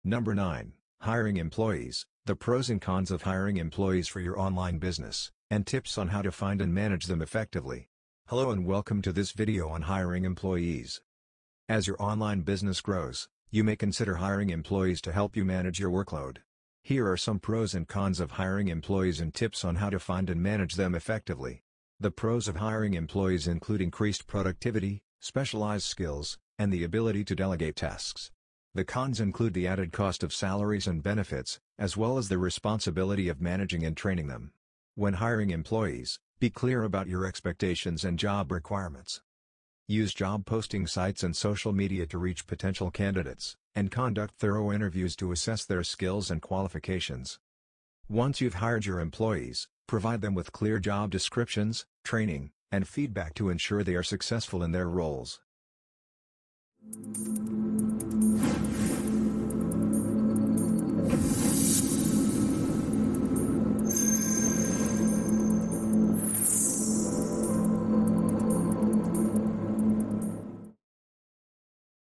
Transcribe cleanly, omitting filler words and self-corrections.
Number 9. Hiring employees, the pros and cons of hiring employees for your online business, and tips on how to find and manage them effectively. Hello and welcome to this video on hiring employees. As your online business grows, you may consider hiring employees to help you manage your workload. Here are some pros and cons of hiring employees and tips on how to find and manage them effectively. The pros of hiring employees include increased productivity, specialized skills, and the ability to delegate tasks. The cons include the added cost of salaries and benefits, as well as the responsibility of managing and training them. When hiring employees, be clear about your expectations and job requirements. Use job posting sites and social media to reach potential candidates, and conduct thorough interviews to assess their skills and qualifications. Once you've hired your employees, provide them with clear job descriptions, training, and feedback to ensure they are successful in their roles.